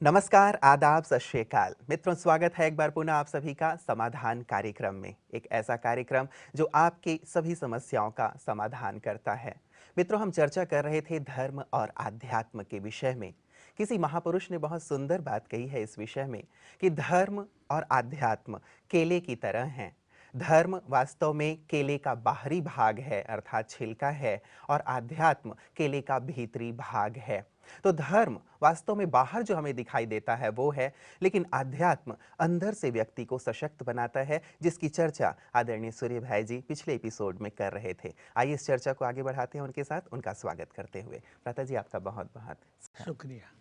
नमस्कार, आदाब, सत श्री अकाल। मित्रों, स्वागत है एक बार पुनः आप सभी का समाधान कार्यक्रम में। एक ऐसा कार्यक्रम जो आपकी सभी समस्याओं का समाधान करता है। मित्रों, हम चर्चा कर रहे थे धर्म और आध्यात्म के विषय में। किसी महापुरुष ने बहुत सुंदर बात कही है इस विषय में कि धर्म और आध्यात्म केले की तरह हैं। धर्म वास्तव में केले का बाहरी भाग है अर्थात छिलका है, और आध्यात्म केले का भीतरी भाग है। तो धर्म वास्तव में बाहर जो हमें दिखाई देता है वो है, लेकिन आध्यात्म अंदर से व्यक्ति को सशक्त बनाता है, जिसकी चर्चा आदरणीय सूर्य भाई जी पिछले एपिसोड में कर रहे थे। आइए इस चर्चा को आगे बढ़ाते हैं उनके साथ, उनका स्वागत करते हुए। प्राता जी, आपका बहुत बहुत शुक्रिया।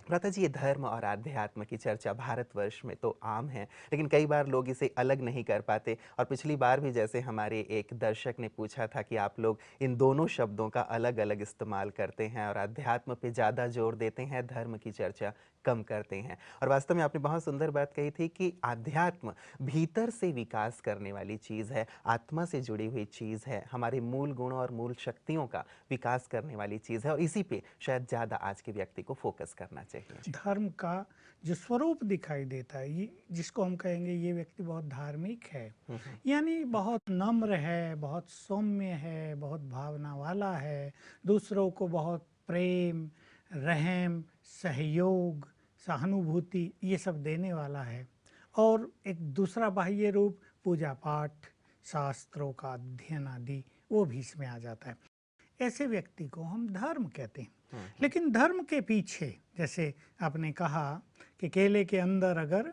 भ्राता जी, ये धर्म और आध्यात्म की चर्चा भारतवर्ष में तो आम है, लेकिन कई बार लोग इसे अलग नहीं कर पाते। और पिछली बार भी जैसे हमारे एक दर्शक ने पूछा था कि आप लोग इन दोनों शब्दों का अलग अलग इस्तेमाल करते हैं और आध्यात्म पे ज़्यादा जोर देते हैं, धर्म की चर्चा कम करते हैं। और वास्तव में आपने बहुत सुंदर बात कही थी कि आध्यात्म भीतर से विकास करने वाली चीज़ है, आत्मा से जुड़ी हुई चीज़ है, हमारे मूल गुणों और मूल शक्तियों का विकास करने वाली चीज़ है, और इसी पे शायद ज़्यादा आज के व्यक्ति को फोकस करना चाहिए। जी। धर्म का जो स्वरूप दिखाई देता है, ये जिसको हम कहेंगे ये व्यक्ति बहुत धार्मिक है, हम्म। यानी बहुत नम्र है, बहुत सौम्य है, बहुत भावना वाला है, दूसरों को बहुत प्रेम, रहम, सहयोग, सहानुभूति ये सब देने वाला है। और एक दूसरा बाह्य रूप पूजा पाठ, शास्त्रों का अध्ययन आदि वो भी इसमें आ जाता है। ऐसे व्यक्ति को हम धर्म कहते हैं। लेकिन धर्म के पीछे, जैसे आपने कहा कि केले के अंदर अगर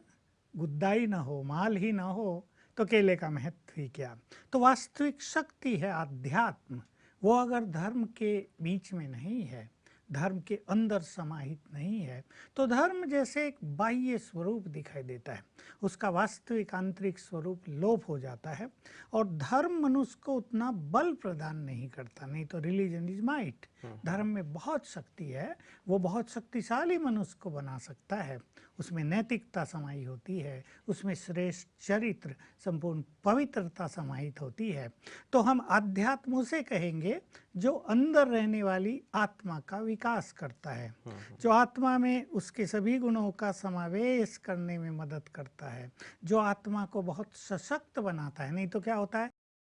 गुद्दा ही ना हो, माल ही ना हो, तो केले का महत्व ही क्या। तो वास्तविक शक्ति है आध्यात्म, वो अगर धर्म के बीच में नहीं है, धर्म के अंदर समाहित नहीं है, तो धर्म जैसे एक बाह्य स्वरूप दिखाई देता है, उसका वास्तविक आंतरिक स्वरूप लोप हो जाता है। और धर्म मनुष्य को उतना बल प्रदान नहीं करता। नहीं तो रिलीजन इज माइट, धर्म में बहुत शक्ति है, वो बहुत शक्तिशाली मनुष्य को बना सकता है। उसमें नैतिकता समाई होती है, उसमें श्रेष्ठ चरित्र, संपूर्ण पवित्रता समाहित होती है। तो हम अध्यात्म उसे कहेंगे जो अंदर रहने वाली आत्मा का विकास करता है, जो आत्मा में उसके सभी गुणों का समावेश करने में मदद करता है, जो आत्मा को बहुत सशक्त बनाता है। नहीं तो क्या होता है,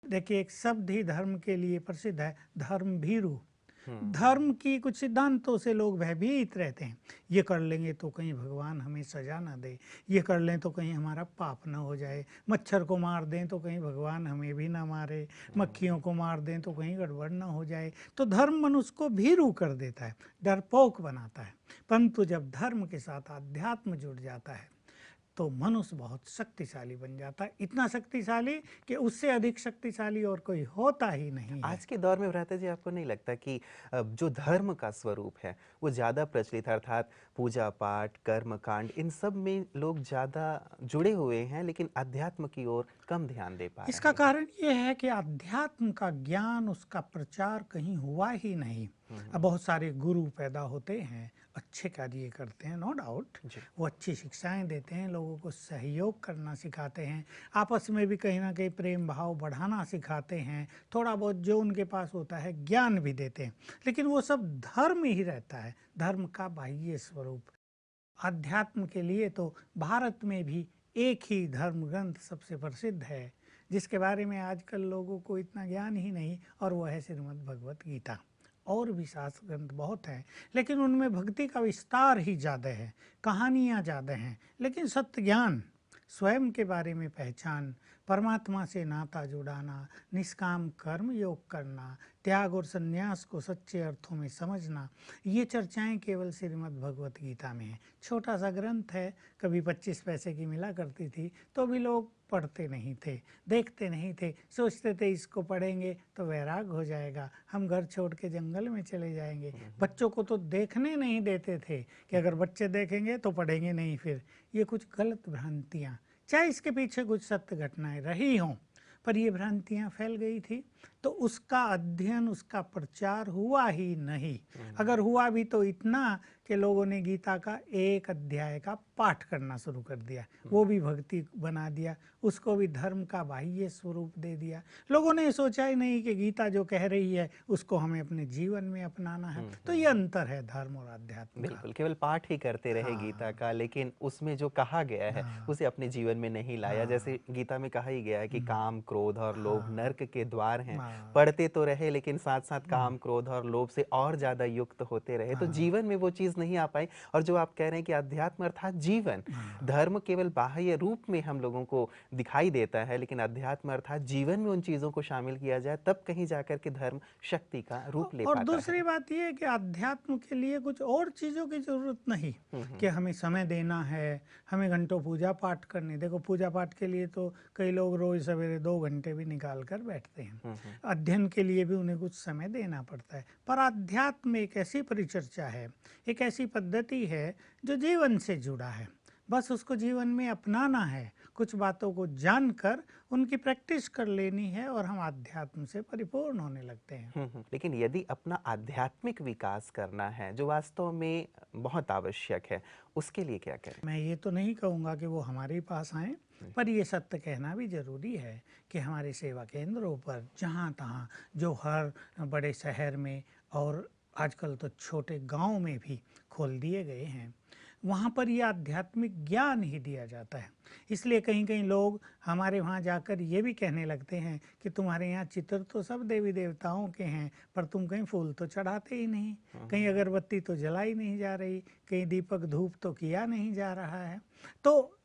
देखिए एक शब्द ही धर्म के लिए प्रसिद्ध है, धर्म भीरु। धर्म की कुछ सिद्धांतों से लोग भयभीत रहते हैं। ये कर लेंगे तो कहीं भगवान हमें सजा ना दे, ये कर लें तो कहीं हमारा पाप ना हो जाए, मच्छर को मार दें तो कहीं भगवान हमें भी ना मारे, मक्खियों को मार दें तो कहीं गड़बड़ ना हो जाए। तो धर्म मनुष्य को भीरू कर देता है, डरपोक बनाता है। परंतु जब धर्म के साथ आध्यात्म जुड़ जाता है तो मनुष्य बहुत शक्तिशाली बन जाता है, इतना शक्तिशाली कि उससे अधिक शक्तिशाली और कोई होता ही नहीं है। आज के दौर में भ्राता जी, आपको नहीं लगता कि जो धर्म का स्वरूप है वो ज़्यादा प्रचलित है, अर्थात पूजा पाठ, कर्म कांड, इन सब में लोग ज़्यादा जुड़े हुए हैं, लेकिन अध्यात्म की ओर कम ध्यान दे पा इसका रहे हैं। कारण ये है कि अध्यात्म का ज्ञान, उसका प्रचार कहीं हुआ ही नहीं। अब बहुत सारे गुरु पैदा होते हैं, अच्छे कार्य करते हैं, नो डाउट, जी। वो अच्छी शिक्षाएं देते हैं, लोगों को सहयोग करना सिखाते हैं, आपस में भी कहीं ना कहीं प्रेम भाव बढ़ाना सिखाते हैं, थोड़ा बहुत जो उनके पास होता है ज्ञान भी देते हैं। लेकिन वो सब धर्म ही रहता है, धर्म का बाह्य स्वरूप। अध्यात्म के लिए तो भारत में भी एक ही धर्म ग्रंथ सबसे प्रसिद्ध है, जिसके बारे में आजकल लोगों को इतना ज्ञान ही नहीं, और वह है श्रीमद् भगवत गीता। और भी शास्त्र ग्रंथ बहुत हैं, लेकिन उनमें भक्ति का विस्तार ही ज़्यादा है, कहानियाँ ज़्यादा हैं, लेकिन सत्य ज्ञान, स्वयं के बारे में पहचान, परमात्मा से नाता जुड़ाना, निष्काम कर्म योग करना, त्याग और संन्यास को सच्चे अर्थों में समझना, ये चर्चाएं केवल श्रीमद् भगवत गीता में है। छोटा सा ग्रंथ है, कभी 25 पैसे की मिला करती थी, तो भी लोग पढ़ते नहीं थे, देखते नहीं थे, सोचते थे इसको पढ़ेंगे तो वैराग हो जाएगा, हम घर छोड़ के जंगल में चले जाएंगे। बच्चों को तो देखने नहीं देते थे कि अगर बच्चे देखेंगे तो पढ़ेंगे नहीं फिर। ये कुछ गलत भ्रांतियाँ, चाहे इसके पीछे कुछ सत्य घटनाएं रही हों, पर ये भ्रांतियाँ फैल गई थी। तो उसका अध्ययन, उसका प्रचार हुआ ही नहीं। अगर हुआ भी तो इतना कि लोगों ने गीता का एक अध्याय का पाठ करना शुरू कर दिया, वो भी भक्ति बना दिया, उसको भी धर्म का बाह्य स्वरूप दे दिया। लोगों ने सोचा ही नहीं कि गीता जो कह रही है उसको हमें अपने जीवन में अपनाना है। तो ये अंतर है धर्म और अध्यात्म का। बिल्कुल, केवल पाठ ही करते रहे गीता का, लेकिन उसमें जो कहा गया है उसे अपने जीवन में नहीं लाया। जैसे गीता में कहा ही गया है कि काम, क्रोध और लोभ नर्क के द्वार हैं। पढ़ते तो रहे लेकिन साथ-साथ काम, क्रोध और लोभ से और ज़्यादा युक्त होते रहे, तो जीवन में वो चीज़ नहीं आ पाई। और जो आप कह रहे हैं कि अध्यात्म अर्थात जीवन, धर्म केवल बाह्य रूप में हम लोगों को दिखाई देता है, लेकिन अध्यात्म अर्थात जीवन में उन चीज़ों को शामिल किया जाए, तब कहीं जाकर के धर्म शक्ति का रूप ले और पाता है। दूसरी बात ये है कि अध्यात्म के लिए कुछ और चीज़ों की ज़रूरत नहीं कि हमें समय देना है, हमें घंटों पूजा पाठ करनी। देखो, पूजा पाठ के लिए तो कई लोग रोज़ सवेरे 2 घंटे भी निकाल कर बैठते हैं। अध्ययन के लिए भी उन्हें कुछ समय देना पड़ता है। पर अध्यात्म एक ऐसी परिचर्चा है, एक ऐसी पद्धति है जो जीवन से जुड़ा है। बस उसको जीवन में अपनाना है, कुछ बातों को जानकर उनकी प्रैक्टिस कर लेनी है और हम अध्यात्म से परिपूर्ण होने लगते हैं। लेकिन यदि अपना आध्यात्मिक विकास करना है, जो वास्तव में बहुत आवश्यक है, उसके लिए क्या करें? मैं ये तो नहीं कहूँगा कि वो हमारे पास आएँ, पर ये सत्य कहना भी ज़रूरी है कि हमारे सेवा केंद्रों पर जहाँ तहाँ, जो हर बड़े शहर में और आजकल तो छोटे गांव में भी खोल दिए गए हैं, वहाँ पर ये आध्यात्मिक ज्ञान ही दिया जाता है। इसलिए कहीं कहीं लोग हमारे वहाँ जाकर ये भी कहने लगते हैं कि तुम्हारे यहाँ चित्र तो सब देवी देवताओं के हैं, पर तुम कहीं फूल तो चढ़ाते ही नहीं, कहीं अगरबत्ती तो जलाई नहीं जा रही, कहीं दीपक धूप तो किया नहीं जा रहा है। तो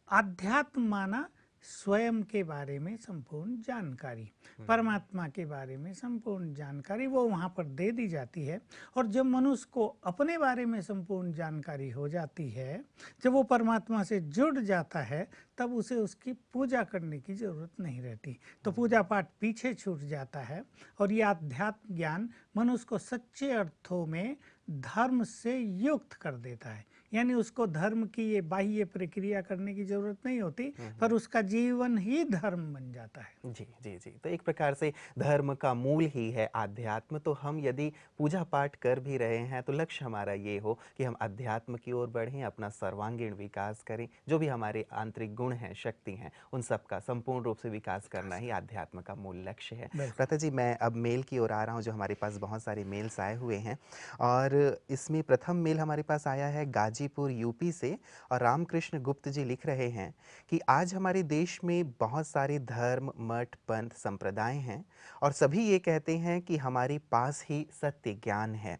आध्यात्म माना स्वयं के बारे में संपूर्ण जानकारी, परमात्मा के बारे में संपूर्ण जानकारी वो वहाँ पर दे दी जाती है। और जब मनुष्य को अपने बारे में संपूर्ण जानकारी हो जाती है, जब वो परमात्मा से जुड़ जाता है, तब उसे उसकी पूजा करने की ज़रूरत नहीं रहती। तो पूजा पाठ पीछे छूट जाता है और ये आध्यात्म ज्ञान मनुष्य को सच्चे अर्थों में धर्म से युक्त कर देता है। यानी उसको धर्म की ये बाह्य प्रक्रिया करने की जरूरत नहीं होती, पर उसका जीवन ही धर्म बन जाता है। जी, जी, जी। तो एक प्रकार से धर्म का मूल ही है आध्यात्म। तो हम यदि पूजा पाठ कर भी रहे हैं, तो लक्ष्य हमारा ये हो कि हम अध्यात्म की ओर बढ़ें, अपना सर्वांगीण विकास करें। जो भी हमारे आंतरिक गुण हैं, शक्ति हैं, उन सब का संपूर्ण रूप से विकास करना ही अध्यात्म का मूल लक्ष्य है। लता जी, मैं अब मेल की ओर आ रहा हूँ, जो हमारे पास बहुत सारे मेल्स आए हुए हैं। और इसमें प्रथम मेल हमारे पास आया है गाजीपुर यूपी से, और रामकृष्ण गुप्त जी लिख रहे हैं कि आज हमारे देश में बहुत सारे धर्म, मठ, पंथ, संप्रदाय हैं और सभी ये कहते हैं कि हमारे पास ही सत्य ज्ञान है।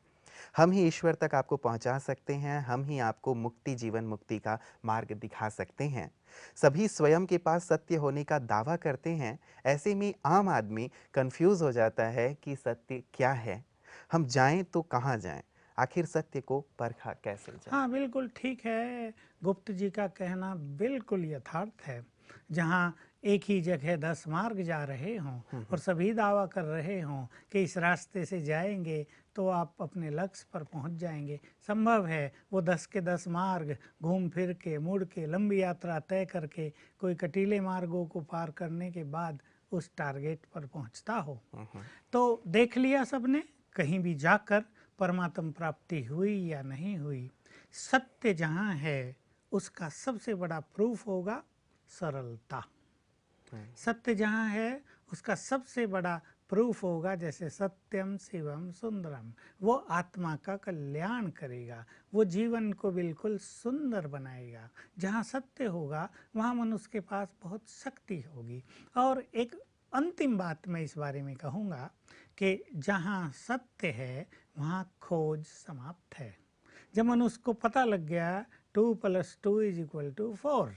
हम ही ईश्वर तक आपको पहुंचा सकते हैं, हम ही आपको मुक्ति, जीवन मुक्ति का मार्ग दिखा सकते हैं। सभी स्वयं के पास सत्य होने का दावा करते हैं। ऐसे में आम आदमी कंफ्यूज हो जाता है कि सत्य क्या है, हम जाएं तो कहाँ जाएं, आखिर सत्य को परखा कैसे जाए? हाँ, बिल्कुल ठीक है। गुप्त जी का कहना बिल्कुल यथार्थ है। जहाँ एक ही जगह 10 मार्ग जा रहे हों और सभी दावा कर रहे हों कि इस रास्ते से जाएंगे तो आप अपने लक्ष्य पर पहुंच जाएंगे, संभव है वो 10 के 10 मार्ग घूम फिर के, मुड़ के, लंबी यात्रा तय करके, कोई कटीले मार्गों को पार करने के बाद उस टारगेट पर पहुंचता हो। तो देख लिया सबने, कहीं भी जाकर परमात्म प्राप्ति हुई या नहीं हुई, सत्य जहाँ है उसका सबसे बड़ा प्रूफ होगा सरलता। सत्य जहाँ है उसका सबसे बड़ा प्रूफ होगा, जैसे सत्यम शिवम सुंदरम, वो आत्मा का कल्याण करेगा, वो जीवन को बिल्कुल सुंदर बनाएगा। जहाँ सत्य होगा वहाँ मनुष्य के पास बहुत शक्ति होगी। और एक अंतिम बात मैं इस बारे में कहूँगा कि जहाँ सत्य है वहाँ खोज समाप्त है। जब मनुष्य को पता लग गया 2 + 2 = 4,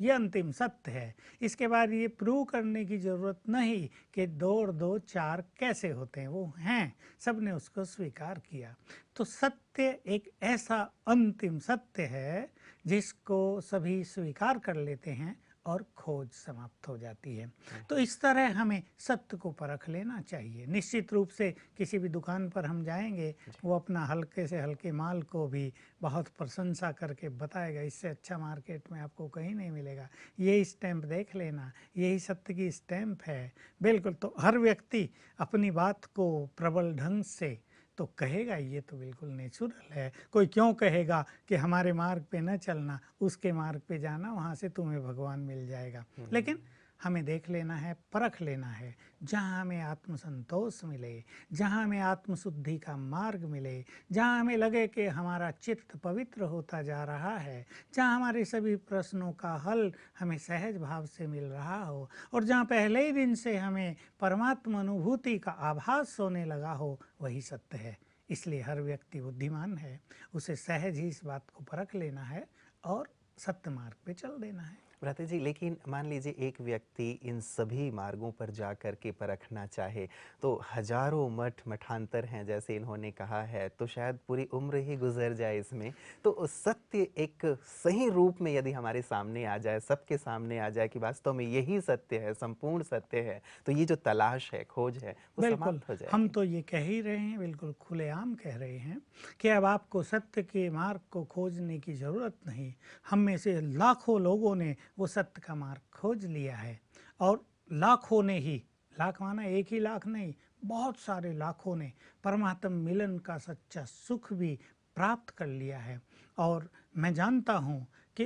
ये अंतिम सत्य है। इसके बाद ये प्रूव करने की ज़रूरत नहीं कि 2 और 2 4 कैसे होते हैं, वो हैं, सबने उसको स्वीकार किया। तो सत्य एक ऐसा अंतिम सत्य है जिसको सभी स्वीकार कर लेते हैं और खोज समाप्त हो जाती है। तो इस तरह हमें सत्य को परख लेना चाहिए। निश्चित रूप से किसी भी दुकान पर हम जाएंगे, जी। वो अपना हल्के से हल्के माल को भी बहुत प्रशंसा करके बताएगा, इससे अच्छा मार्केट में आपको कहीं नहीं मिलेगा, ये स्टैंप देख लेना, यही सत्य की स्टैंप है। बिल्कुल, तो हर व्यक्ति अपनी बात को प्रबल ढंग से तो कहेगा, ये तो बिल्कुल नेचुरल है। कोई क्यों कहेगा कि हमारे मार्ग पे न चलना, उसके मार्ग पे जाना, वहाँ से तुम्हें भगवान मिल जाएगा। लेकिन हमें देख लेना है, परख लेना है। जहाँ हमें आत्मसंतोष मिले, जहाँ हमें आत्मशुद्धि का मार्ग मिले, जहाँ हमें लगे कि हमारा चित्त पवित्र होता जा रहा है, जहाँ हमारे सभी प्रश्नों का हल हमें सहज भाव से मिल रहा हो, और जहाँ पहले ही दिन से हमें परमात्मा अनुभूति का आभास होने लगा हो, वही सत्य है। इसलिए हर व्यक्ति बुद्धिमान है, उसे सहज ही इस बात को परख लेना है और सत्य मार्ग पे चल देना है। भ्राता जी, लेकिन मान लीजिए एक व्यक्ति इन सभी मार्गों पर जा कर के परखना चाहे, तो हजारों मठ मठांतर हैं जैसे इन्होंने कहा है, तो शायद पूरी उम्र ही गुजर जाए इसमें। तो सत्य एक सही रूप में यदि हमारे सामने आ जाए, सबके सामने आ जाए कि वास्तव में यही सत्य है, संपूर्ण सत्य है, तो ये जो तलाश है, खोज है, वो बिल्कुल, समाप्त हो हम जाएगी। तो ये कह ही रहे हैं, बिल्कुल खुलेआम कह रहे हैं कि अब आपको सत्य के मार्ग को खोजने की ज़रूरत नहीं। हम में से लाखों लोगों ने वो सत्य का मार्ग खोज लिया है, और लाखों ने ही, लाख माना एक ही लाख नहीं, बहुत सारे लाखों ने परमात्म मिलन का सच्चा सुख भी प्राप्त कर लिया है। और मैं जानता हूँ कि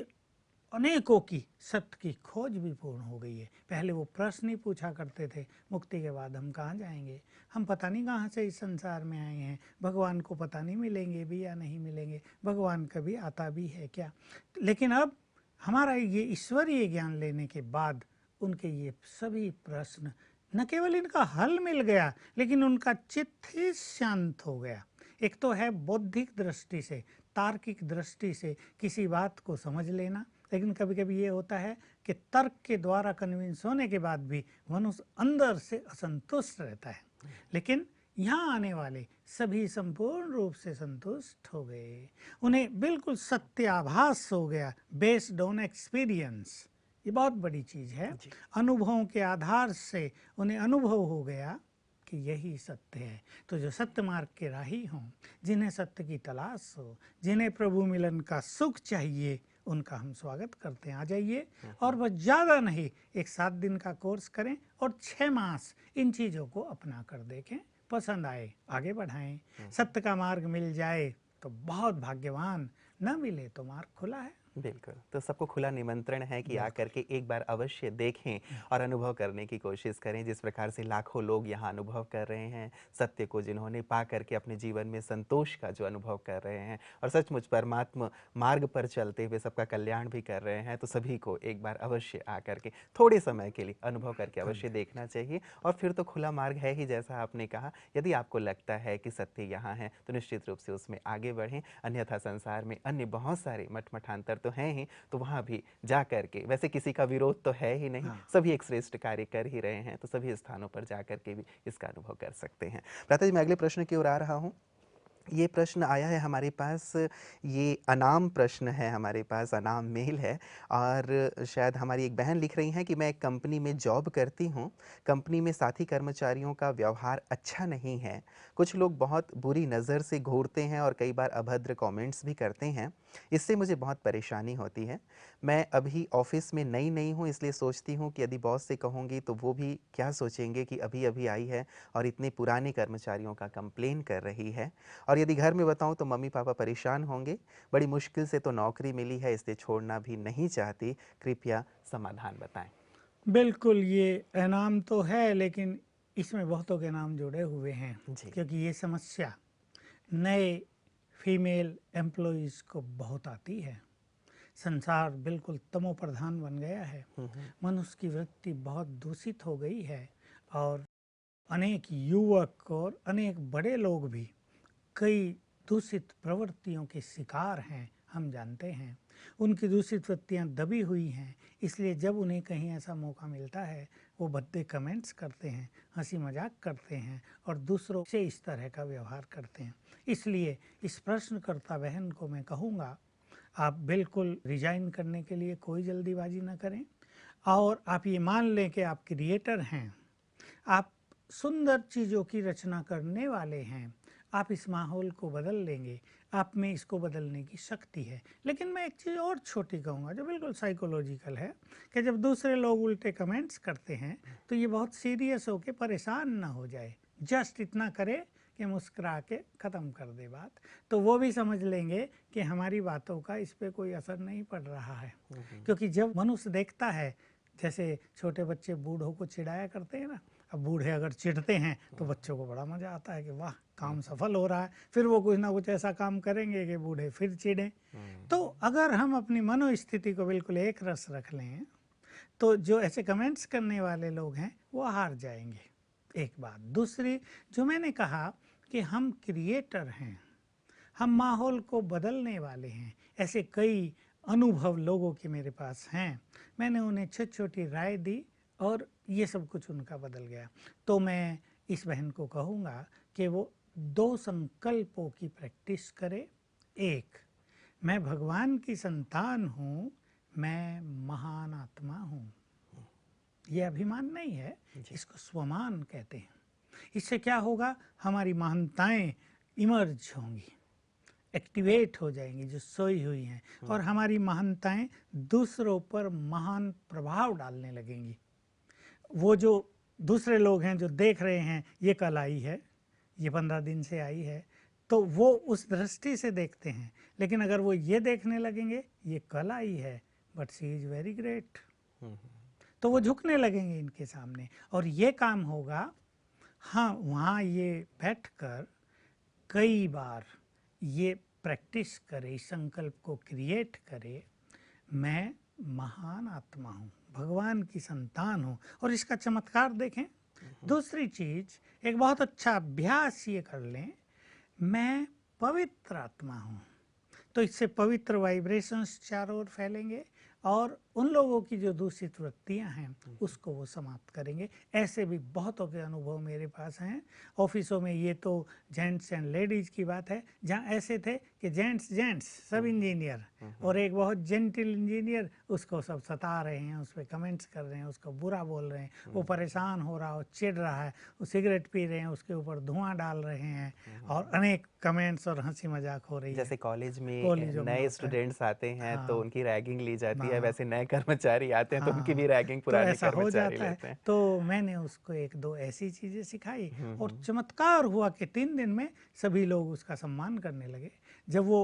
अनेकों की सत्य की खोज भी पूर्ण हो गई है। पहले वो प्रश्न ही पूछा करते थे, मुक्ति के बाद हम कहाँ जाएंगे, हम पता नहीं कहाँ से इस संसार में आए हैं, भगवान को पता नहीं मिलेंगे भी या नहीं मिलेंगे, भगवान कभी आता भी है क्या। लेकिन अब हमारा ये ईश्वरीय ज्ञान लेने के बाद उनके ये सभी प्रश्न, न केवल इनका हल मिल गया, लेकिन उनका चित्त ही शांत हो गया। एक तो है बौद्धिक दृष्टि से, तार्किक दृष्टि से किसी बात को समझ लेना, लेकिन कभी कभी ये होता है कि तर्क के द्वारा कन्विंस होने के बाद भी मनुष्य अंदर से असंतुष्ट रहता है। लेकिन यहाँ आने वाले सभी संपूर्ण रूप से संतुष्ट हो गए, उन्हें बिल्कुल सत्याभास हो गया, बेस्ड ऑन एक्सपीरियंस। ये बहुत बड़ी चीज़ है। जी। अनुभवों के आधार से उन्हें अनुभव हो गया कि यही सत्य है। तो जो सत्य मार्ग के राही हों, जिन्हें सत्य की तलाश हो, जिन्हें प्रभु मिलन का सुख चाहिए, उनका हम स्वागत करते हैं। आ जाइए, और बस ज़्यादा नहीं, एक 7 दिन का कोर्स करें और 6 मास इन चीज़ों को अपना कर देखें, पसंद आए आगे बढ़ाएं। सत्य का मार्ग मिल जाए तो बहुत भाग्यवान, न मिले तो मार्ग खुला है। बिल्कुल, तो सबको खुला निमंत्रण है कि आकर बिल्कुल। के एक बार अवश्य देखें और अनुभव करने की कोशिश करें, जिस प्रकार से लाखों लोग यहाँ अनुभव कर रहे हैं, सत्य को जिन्होंने पा करके अपने जीवन में संतोष का जो अनुभव कर रहे हैं और सचमुच परमात्मा मार्ग पर चलते हुए सबका कल्याण भी कर रहे हैं, तो सभी को एक बार अवश्य आकर के थोड़े समय के लिए अनुभव करके बिल्कुल। अवश्य देखना चाहिए। और फिर तो खुला मार्ग है ही, जैसा आपने कहा, यदि आपको लगता है कि सत्य यहाँ है, तो निश्चित रूप से उसमें आगे बढ़ें, अन्यथा संसार में अन्य बहुत सारे मठ मठांतर तो हैं ही, तो वहाँ भी जा कर के, वैसे किसी का विरोध तो है ही नहीं, हाँ। सभी एक श्रेष्ठ कार्य कर ही रहे हैं, तो सभी स्थानों पर जा कर के भी इसका अनुभव कर सकते हैं। भ्राता जी, मैं अगले प्रश्न की ओर आ रहा हूँ। ये प्रश्न आया है हमारे पास, ये अनाम प्रश्न है हमारे पास, अनाम मेल है। और शायद हमारी एक बहन लिख रही हैं कि मैं एक कंपनी में जॉब करती हूँ। कंपनी में साथी कर्मचारियों का व्यवहार अच्छा नहीं है। कुछ लोग बहुत बुरी नज़र से घूरते हैं और कई बार अभद्र कमेंट्स भी करते हैं। इससे मुझे बहुत परेशानी होती है। मैं अभी ऑफिस में नई नई हूँ, इसलिए सोचती हूँ कि यदि बॉस से कहूँगी तो वो भी क्या सोचेंगे कि अभी अभी आई है और इतने पुराने कर्मचारियों का कंप्लेन कर रही है। और यदि घर में बताऊं तो मम्मी पापा परेशान होंगे। बड़ी मुश्किल से तो नौकरी मिली है, इसलिए छोड़ना भी नहीं चाहती। कृपया समाधान बताएं। बिल्कुल, ये इनाम तो है, लेकिन इसमें बहुतों के नाम जुड़े हुए हैं, जी। क्योंकि ये समस्या नए फीमेल एम्प्लॉइज़ को बहुत आती है। संसार बिल्कुल तमो प्रधान बन गया है, मनुष्य की वृत्ति बहुत दूषित हो गई है, और अनेक युवक और अनेक बड़े लोग भी कई दूषित प्रवृत्तियों के शिकार हैं, हम जानते हैं। उनकी दूषित वृत्तियां दबी हुई हैं, इसलिए जब उन्हें कहीं ऐसा मौका मिलता है, वो भद्दे कमेंट्स करते हैं, हंसी मजाक करते हैं और दूसरों से इस तरह का व्यवहार करते हैं। इसलिए इस प्रश्नकर्ता बहन को मैं कहूँगा, आप बिल्कुल रिजाइन करने के लिए कोई जल्दीबाजी न करें। और आप ये मान लें कि आप क्रिएटर हैं, आप सुंदर चीज़ों की रचना करने वाले हैं, आप इस माहौल को बदल लेंगे, आप में इसको बदलने की शक्ति है। लेकिन मैं एक चीज़ और छोटी कहूँगा जो बिल्कुल साइकोलॉजिकल है कि जब दूसरे लोग उल्टे कमेंट्स करते हैं तो ये बहुत सीरियस होके परेशान ना हो जाए, जस्ट इतना करे कि मुस्कुरा के ख़त्म कर दे बात, तो वो भी समझ लेंगे कि हमारी बातों का इस पे कोई असर नहीं पड़ रहा है। क्योंकि जब मनुष्य देखता है, जैसे छोटे बच्चे बूढ़ों को चिढ़ाया करते हैं ना, अब बूढ़े अगर चिढ़ते हैं तो बच्चों को बड़ा मज़ा आता है कि वाह काम सफल हो रहा है, फिर वो कुछ ना कुछ ऐसा काम करेंगे कि बूढ़े फिर चिढ़ें। तो अगर हम अपनी मनोस्थिति को बिल्कुल एक रस रख लें तो जो ऐसे कमेंट्स करने वाले लोग हैं वो हार जाएंगे। एक बात। दूसरी, जो मैंने कहा कि हम क्रिएटर हैं, हम माहौल को बदलने वाले हैं, ऐसे कई अनुभव लोगों के मेरे पास हैं। मैंने उन्हें छोटी छोटी राय दी और ये सब कुछ उनका बदल गया। तो मैं इस बहन को कहूँगा कि वो 2 संकल्पों की प्रैक्टिस करे। एक, मैं भगवान की संतान हूँ, मैं महान आत्मा हूँ। ये अभिमान नहीं है, इसको स्वमान कहते हैं। इससे क्या होगा, हमारी महानताएं इमर्ज होंगी, एक्टिवेट हो जाएंगी जो सोई हुई हैं, और हमारी महानताएं दूसरों पर महान प्रभाव डालने लगेंगी। वो जो दूसरे लोग हैं जो देख रहे हैं ये कल आई है, ये 15 दिन से आई है, तो वो उस दृष्टि से देखते हैं। लेकिन अगर वो ये देखने लगेंगे ये कल आई है but she is very great, तो वो झुकने लगेंगे इनके सामने। और ये काम होगा, हाँ, वहाँ ये बैठकर कई बार ये प्रैक्टिस करे, इस संकल्प को क्रिएट करे, मैं महान आत्मा हूँ, भगवान की संतान हूँ। और इसका चमत्कार देखें। दूसरी चीज, एक बहुत अच्छा अभ्यास ये कर लें, मैं पवित्र आत्मा हूँ। तो इससे पवित्र वाइब्रेशंस चारों ओर फैलेंगे और उन लोगों की जो दूषित वृत्तियां हैं उसको वो समाप्त करेंगे। ऐसे भी बहुतों के अनुभव मेरे पास हैं। ऑफिसों में ये तो जेंट्स एंड लेडीज की बात है, जहाँ ऐसे थे कि जेंट्स सब इंजीनियर और एक बहुत जेंटल इंजीनियर, उसको सब सता रहे हैं, उस पर कमेंट्स कर रहे हैं, उसको बुरा बोल रहे हैं, वो परेशान हो रहा हो, चिढ़ रहा है, वो सिगरेट पी रहे हैं, उसके ऊपर धुआं डाल रहे हैं और अनेक कमेंट्स और हंसी मजाक हो रही है। जैसे कॉलेज में कॉलेजों में नए होता है। स्टूडेंट्स आते हैं तो हाँ। उनकी रैगिंग ली जाती है, हाँ। वैसे नए कर्मचारी आते हैं तो उनकी भी हाँ, रैगिंग तो पुराने ऐसा हो कर्मचारी जाता है। लेते हैं। तो मैंने उसको 1-2 ऐसी चीज़ें सिखाई और चमत्कार हुआ कि 3 दिन में सभी लोग उसका सम्मान करने लगे। जब वो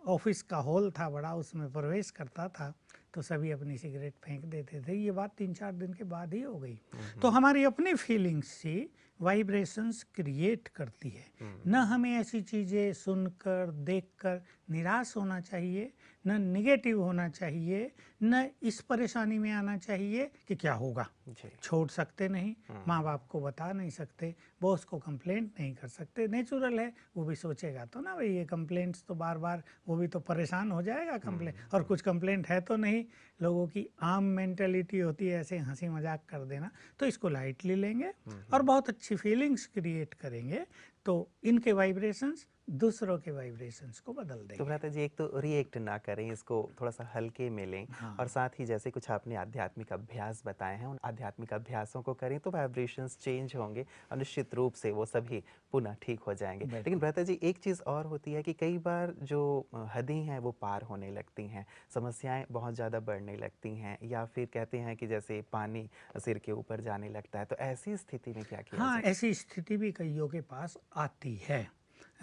ऑफिस का हॉल था बड़ा, उसमें प्रवेश करता था तो सभी अपनी सिगरेट फेंक देते थे। ये बात 3-4 दिन के बाद ही हो गई। तो हमारी अपनी फीलिंग्स से वाइब्रेशंस क्रिएट करती है। न हमें ऐसी चीज़ें सुनकर देखकर निराश होना चाहिए, न निगेटिव होना चाहिए, न इस परेशानी में आना चाहिए कि क्या होगा। जी। छोड़ सकते नहीं, माँ बाप को बता नहीं सकते, बॉस को कंप्लेंट नहीं कर सकते। नेचुरल है, वो भी सोचेगा तो ना भाई ये कंप्लेंट्स तो बार बार, वो भी तो परेशान हो जाएगा कंप्लेंट। और कुछ कंप्लेंट है तो नहीं, लोगों की आम मेंटेलिटी होती है ऐसे हंसी मजाक कर देना। तो इसको लाइटली लेंगे और बहुत अच्छी फीलिंग्स क्रिएट करेंगे, तो इनके वाइब्रेशंस दूसरों के वाइब्रेशंस को बदल तो देंगे। भ्राता जी, एक तो रिएक्ट ना करें, इसको थोड़ा सा हल्के में लें। हाँ। और साथ ही जैसे कुछ आपने आध्यात्मिक अभ्यास बताए हैं, उन आध्यात्मिक अभ्यासों को करें तो वाइब्रेशंस चेंज होंगे और निश्चित रूप से वो सभी पुनः ठीक हो जाएंगे। लेकिन भ्राता जी, एक चीज़ और होती है कि कई बार जो हदें हैं वो पार होने लगती हैं, समस्याएं बहुत ज़्यादा बढ़ने लगती हैं, या फिर कहते हैं कि जैसे पानी सिर के ऊपर जाने लगता है, तो ऐसी स्थिति में क्या किया हाँ, जाए? ऐसी स्थिति भी कईयों के पास आती है।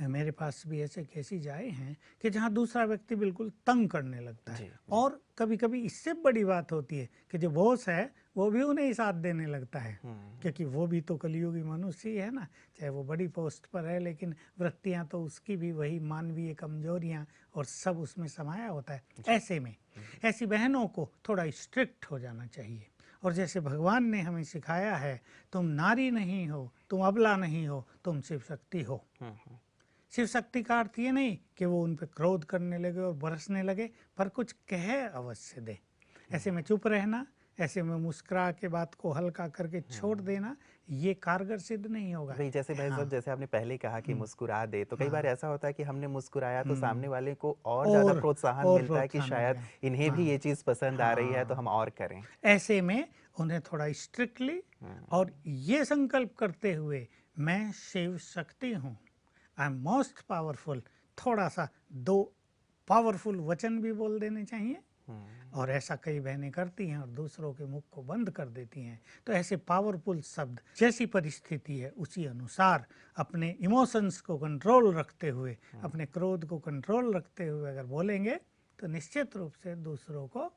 मेरे पास भी ऐसे केसेज आए हैं कि जहाँ दूसरा व्यक्ति बिल्कुल तंग करने लगता है। जी, और कभी कभी इससे बड़ी बात होती है कि जो बॉस है वो भी उन्हें ही साथ देने लगता है, क्योंकि वो भी तो कलियुगी मनुष्य ही है ना, चाहे वो बड़ी पोस्ट पर है, लेकिन वृत्तियाँ तो उसकी भी वही मानवीय कमजोरियाँ और सब उसमें समाया होता है। ऐसे में ऐसी बहनों को थोड़ा स्ट्रिक्ट हो जाना चाहिए। और जैसे भगवान ने हमें सिखाया है, तुम नारी नहीं हो, तुम अबला नहीं हो, तुम शिव शक्ति हो। शिव शक्ति का अर्थ ये नहीं कि वो उन पर क्रोध करने लगे और बरसने लगे, पर कुछ कह अवश्य दे। ऐसे में चुप रहना, ऐसे में मुस्कुरा के बात को हल्का करके छोड़ देना, ये कारगर सिद्ध नहीं होगा। वही जैसे भाई साहब, हाँ। जैसे आपने पहले कहा कि हुँ, मुस्कुरा दे, तो कई बार हाँ। ऐसा होता है कि हमने मुस्कुराया तो सामने हुँ। वाले को और ज़्यादा प्रोत्साहन और मिलता है कि प्रोत्साहन शायद मिलेगा। इन्हें भी हाँ, ये चीज़ पसंद आ रही है तो हम हाँ। और करें। ऐसे में उन्हें थोड़ा स्ट्रिक्टली और हुँ, ये संकल्प करते हुए, मैं शिव शक्ति हूँ, आई एम मोस्ट पावरफुल, थोड़ा-सा 2 पावरफुल वचन भी बोल देने चाहिए। हुँ। और ऐसा कई बहनें करती हैं और दूसरों के मुख को बंद कर देती हैं। तो ऐसे पावरफुल शब्द जैसी परिस्थिति है उसी अनुसार अपने इमोशंस को कंट्रोल रखते हुए, अपने क्रोध को कंट्रोल रखते हुए अगर बोलेंगे तो निश्चित रूप से दूसरों को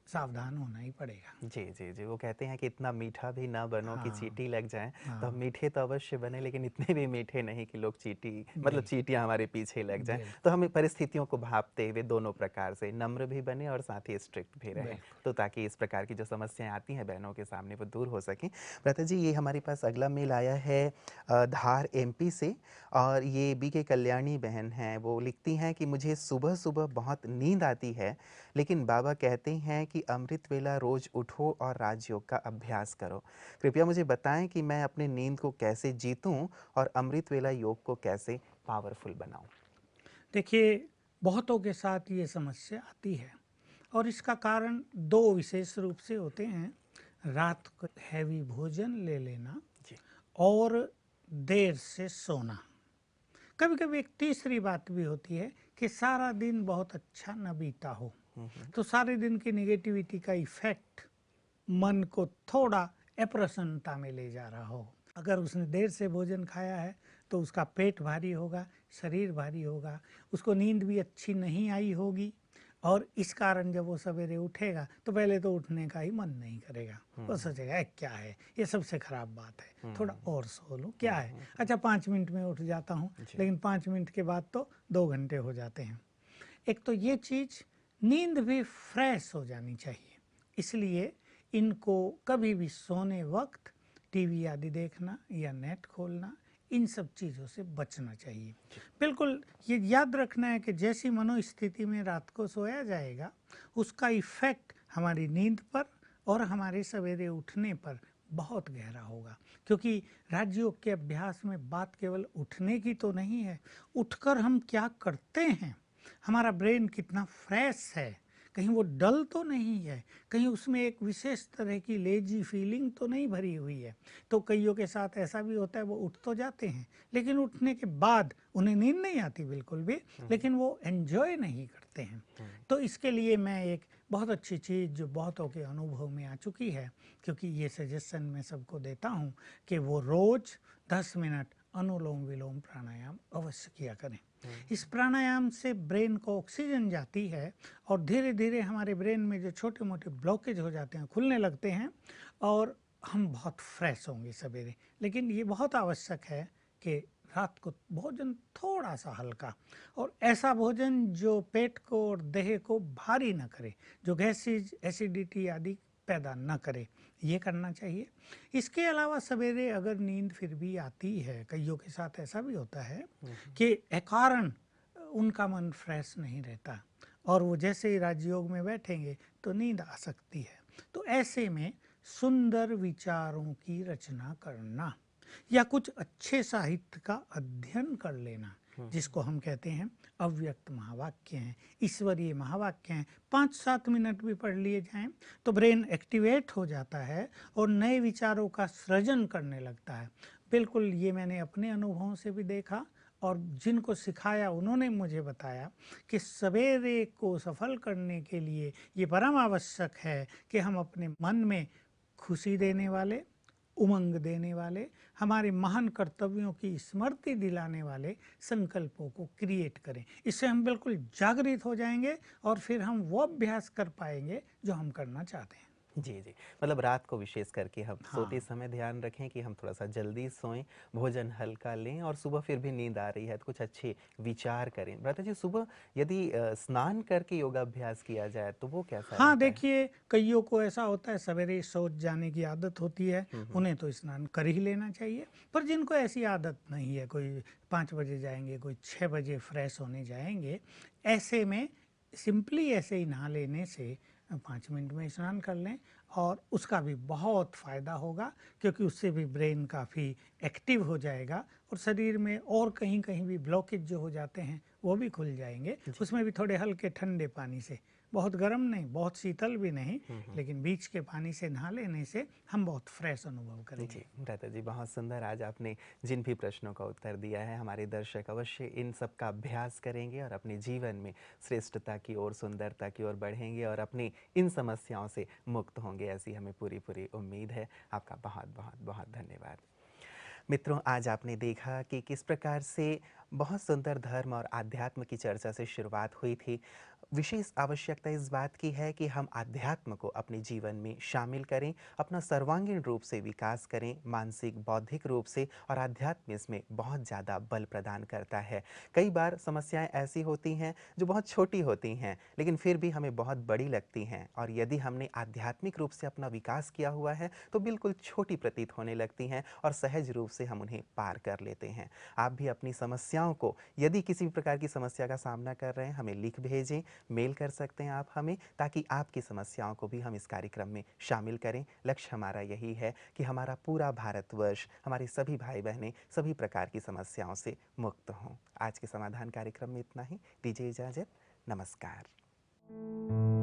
सावधान होना ही पड़ेगा। जी, जी, जी। वो कहते हैं कि इतना मीठा भी ना बनो कि हाँ, चींटी लग जाए, तो हम हाँ। मीठे तो अवश्य बने लेकिन इतने भी मीठे नहीं कि लोग चींटी मतलब जी, चींटियाँ हमारे पीछे लग जाएँ। तो बिल्कुल, हमें परिस्थितियों को भाँपते हुए दोनों प्रकार से नम्र भी बने और साथ ही स्ट्रिक्ट भी रहें, बिल्कुल। तो ताकि इस प्रकार की जो समस्याएँ आती हैं बहनों के सामने वो दूर हो सकें। भ्राता जी, ये हमारे पास अगला मेल आया है धार एमपी से, और ये बीके कल्याणी बहन हैं। वो लिखती हैं कि मुझे सुबह-सुबह बहुत नींद आती है, लेकिन बाबा कहते हैं कि अमृत वेला रोज उठो और राजयोग का अभ्यास करो। कृपया मुझे बताएं कि मैं अपने नींद को कैसे जीतूं और अमृत वेला योग को कैसे पावरफुल बनाऊं। देखिए, बहुतों के साथ ये समस्या आती है और इसका कारण 2 विशेष रूप से होते हैं। रात को हैवी भोजन ले लेना जी। और देर से सोना। कभी-कभी एक तीसरी बात भी होती है कि सारा दिन बहुत अच्छा न बीता हो, हम्म। तो सारे दिन की नेगेटिविटी का इफ़ेक्ट मन को थोड़ा अप्रसन्नता में ले जा रहा हो। अगर उसने देर से भोजन खाया है तो उसका पेट भारी होगा, शरीर भारी होगा, उसको नींद भी अच्छी नहीं आई होगी और इस कारण जब वो सवेरे उठेगा तो पहले तो उठने का ही मन नहीं करेगा। वो सोचेगा क्या है, ये सबसे खराब बात है, थोड़ा हम्म। और सो लूँ, क्या है, अच्छा 5 मिनट में उठ जाता हूँ, जी। लेकिन 5 मिनट के बाद तो 2 घंटे हो जाते हैं। एक तो ये चीज़, नींद भी फ्रेश हो जानी चाहिए, इसलिए इनको कभी भी सोने वक्त टीवी आदि देखना या नेट खोलना, इन सब चीज़ों से बचना चाहिए। बिल्कुल ये याद रखना है कि जैसी मनोस्थिति में रात को सोया जाएगा उसका इफ़ेक्ट हमारी नींद पर और हमारे सवेरे उठने पर बहुत गहरा होगा। क्योंकि राजयोग के अभ्यास में बात केवल उठने की तो नहीं है, उठकर हम क्या करते हैं, हमारा ब्रेन कितना फ्रेश है, कहीं वो डल तो नहीं है, कहीं उसमें एक विशेष तरह की लेजी फीलिंग तो नहीं भरी हुई है। तो कईयों के साथ ऐसा भी होता है, वो उठ तो जाते हैं लेकिन उठने के बाद उन्हें नींद नहीं आती बिल्कुल भी, लेकिन वो एंजॉय नहीं करते हैं। तो इसके लिए मैं एक बहुत अच्छी चीज़ जो बहुतों के अनुभव में आ चुकी है, क्योंकि ये सजेशन मैं सबको देता हूँ कि वो रोज़ 10 मिनट अनुलोम विलोम प्राणायाम अवश्य किया करें। इस प्राणायाम से ब्रेन को ऑक्सीजन जाती है और धीरे धीरे हमारे ब्रेन में जो छोटे मोटे ब्लॉकेज हो जाते हैं खुलने लगते हैं और हम बहुत फ्रेश होंगे सवेरे। लेकिन ये बहुत आवश्यक है कि रात को भोजन थोड़ा सा हल्का और ऐसा भोजन जो पेट को और देह को भारी ना करे, जो गैसेज एसिडिटी आदि पैदा न करे, ये करना चाहिए। इसके अलावा सवेरे अगर नींद फिर भी आती है, कईयों के साथ ऐसा भी होता है कि अकारण उनका मन फ्रेश नहीं रहता और वो जैसे ही राजयोग में बैठेंगे तो नींद आ सकती है। तो ऐसे में सुंदर विचारों की रचना करना या कुछ अच्छे साहित्य का अध्ययन कर लेना, जिसको हम कहते हैं अव्यक्त महावाक्य हैं, ईश्वरीय महावाक्य हैं, 5-7 मिनट भी पढ़ लिए जाएं तो ब्रेन एक्टिवेट हो जाता है और नए विचारों का सृजन करने लगता है। बिल्कुल ये मैंने अपने अनुभवों से भी देखा और जिनको सिखाया उन्होंने मुझे बताया कि सवेरे को सफल करने के लिए ये परम आवश्यक है कि हम अपने मन में खुशी देने वाले, उमंग देने वाले, हमारे महान कर्तव्यों की स्मृति दिलाने वाले संकल्पों को क्रिएट करें। इससे हम बिल्कुल जागृत हो जाएंगे और फिर हम वो अभ्यास कर पाएंगे जो हम करना चाहते हैं। जी, जी। मतलब रात को विशेष करके हम सोते हाँ, समय ध्यान रखें कि हम थोड़ा-सा जल्दी सोएँ, भोजन हल्का लें और सुबह फिर भी नींद आ रही है तो कुछ अच्छे विचार करें। भ्राता जी, सुबह यदि स्नान करके योगाभ्यास किया जाए तो वो कैसा हाँ, रहता है? देखिए कईयों को ऐसा होता है सवेरे शौच जाने की आदत होती है, हुँ, हुँ। उन्हें तो स्नान कर ही लेना चाहिए। पर जिनको ऐसी आदत नहीं है, कोई 5 बजे जाएंगे, कोई 6 बजे फ्रेश होने जाएंगे, ऐसे में सिंपली ऐसे ही नहा लेने से 5 मिनट में स्नान कर लें और उसका भी बहुत फ़ायदा होगा, क्योंकि उससे भी ब्रेन काफ़ी एक्टिव हो जाएगा और शरीर में और कहीं-कहीं भी ब्लॉकेज जो हो जाते हैं, वो भी खुल जाएँगे। जी। उसमें भी थोड़े हल्के ठंडे पानी से, बहुत गर्म नहीं, बहुत शीतल भी नहीं, हुँ, हुँ। लेकिन बीच के पानी से नहा लेने से हम बहुत फ्रेश अनुभव जी, करेंगे। भ्राता जी बहुत सुंदर आज आपने जिन भी प्रश्नों का उत्तर दिया है, हमारे दर्शक अवश्य इन सब का अभ्यास करेंगे और अपने जीवन में श्रेष्ठता की ओर, सुंदरता की ओर बढ़ेंगे और अपनी इन समस्याओं से मुक्त होंगे, ऐसी हमें पूरी-पूरी उम्मीद है। आपका बहुत-बहुत बहुत धन्यवाद। मित्रों, आज आपने देखा कि किस प्रकार से बहुत सुंदर धर्म और आध्यात्म की चर्चा से शुरुआत हुई थी। विशेष आवश्यकता इस बात की है कि हम आध्यात्म को अपने जीवन में शामिल करें, अपना सर्वांगीण रूप से विकास करें, मानसिक, बौद्धिक रूप से, और आध्यात्म इसमें बहुत ज़्यादा बल प्रदान करता है। कई बार समस्याएं ऐसी होती हैं जो बहुत छोटी होती हैं, लेकिन फिर भी हमें बहुत बड़ी लगती हैं, और यदि हमने आध्यात्मिक रूप से अपना विकास किया हुआ है तो बिल्कुल छोटी प्रतीत होने लगती हैं और सहज रूप से हम उन्हें पार कर लेते हैं। आप भी अपनी समस्याओं को, यदि किसी भी प्रकार की समस्या का सामना कर रहे हैं, हमें लिख भेजें, मेल कर सकते हैं आप हमें, ताकि आपकी समस्याओं को भी हम इस कार्यक्रम में शामिल करें। लक्ष्य हमारा यही है कि हमारा पूरा भारतवर्ष, हमारे सभी भाई बहनें सभी प्रकार की समस्याओं से मुक्त हों। आज के समाधान कार्यक्रम में इतना ही। दीजिए इजाज़त। नमस्कार।